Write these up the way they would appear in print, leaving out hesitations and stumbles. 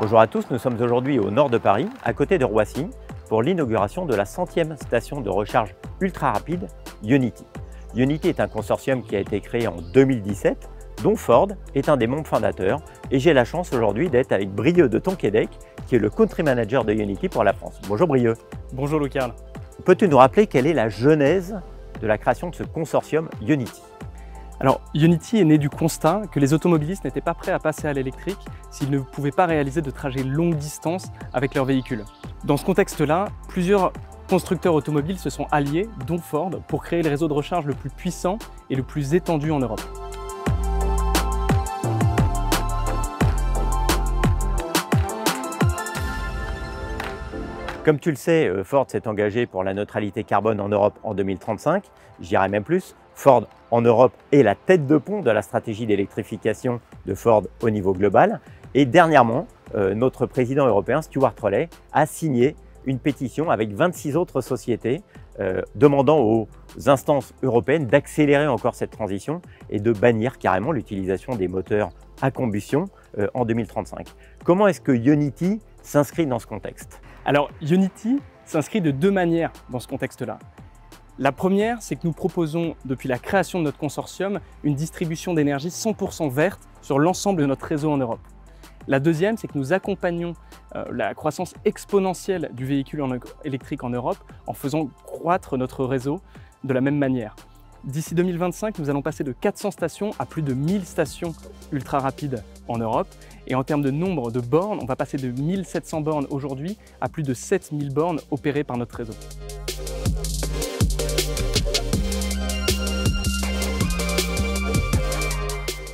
Bonjour à tous, nous sommes aujourd'hui au nord de Paris, à côté de Roissy, pour l'inauguration de la 100e station de recharge ultra rapide Ionity. Ionity est un consortium qui a été créé en 2017, dont Ford est un des membres fondateurs, et j'ai la chance aujourd'hui d'être avec Brieux de Tonquédec, qui est le country manager de Ionity pour la France. Bonjour Brieux. Bonjour Louis-Carl. Peux-tu nous rappeler quelle est la genèse de la création de ce consortium Ionity? Alors, Ionity est né du constat que les automobilistes n'étaient pas prêts à passer à l'électrique s'ils ne pouvaient pas réaliser de trajets longue distance avec leur véhicule. Dans ce contexte-là, plusieurs constructeurs automobiles se sont alliés, dont Ford, pour créer le réseau de recharge le plus puissant et le plus étendu en Europe. Comme tu le sais, Ford s'est engagé pour la neutralité carbone en Europe en 2035. Je dirais même plus, Ford en Europe est la tête de pont de la stratégie d'électrification de Ford au niveau global. Et dernièrement, notre président européen, Stuart Rowley, a signé une pétition avec 26 autres sociétés demandant aux instances européennes d'accélérer encore cette transition et de bannir carrément l'utilisation des moteurs à combustion en 2035. Comment est-ce que Ionity s'inscrit dans ce contexte? Alors, Ionity s'inscrit de deux manières dans ce contexte-là. La première, c'est que nous proposons, depuis la création de notre consortium, une distribution d'énergie 100% verte sur l'ensemble de notre réseau en Europe. La deuxième, c'est que nous accompagnons la croissance exponentielle du véhicule électrique en Europe en faisant croître notre réseau de la même manière. D'ici 2025, nous allons passer de 400 stations à plus de 1000 stations ultra rapides en Europe. Et en termes de nombre de bornes, on va passer de 1700 bornes aujourd'hui à plus de 7000 bornes opérées par notre réseau.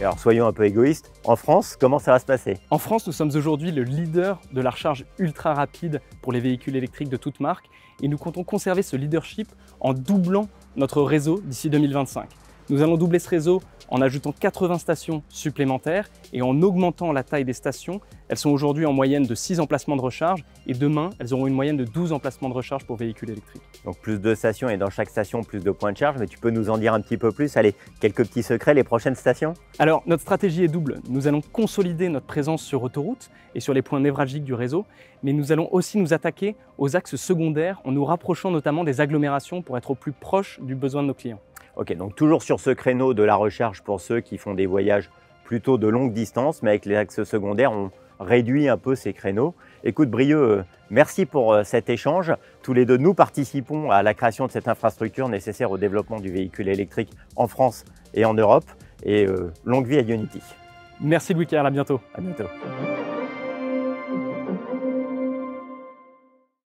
Alors soyons un peu égoïstes, en France, comment ça va se passer? En France, nous sommes aujourd'hui le leader de la recharge ultra rapide pour les véhicules électriques de toute marque et nous comptons conserver ce leadership en doublant notre réseau d'ici 2025. Nous allons doubler ce réseau en ajoutant 80 stations supplémentaires et en augmentant la taille des stations. Elles sont aujourd'hui en moyenne de 6 emplacements de recharge et demain, elles auront une moyenne de 12 emplacements de recharge pour véhicules électriques. Donc plus de stations et dans chaque station plus de points de charge, mais tu peux nous en dire un petit peu plus? Allez, quelques petits secrets, les prochaines stations? Alors, notre stratégie est double. Nous allons consolider notre présence sur autoroute et sur les points névralgiques du réseau, mais nous allons aussi nous attaquer aux axes secondaires en nous rapprochant notamment des agglomérations pour être au plus proche du besoin de nos clients. Ok, donc toujours sur ce créneau de la recharge pour ceux qui font des voyages plutôt de longue distance, mais avec les axes secondaires, on réduit un peu ces créneaux. Écoute Brieux, merci pour cet échange. Tous les deux, nous participons à la création de cette infrastructure nécessaire au développement du véhicule électrique en France et en Europe. Et longue vie à Ionity. Merci Louis-Carl, à bientôt. À bientôt.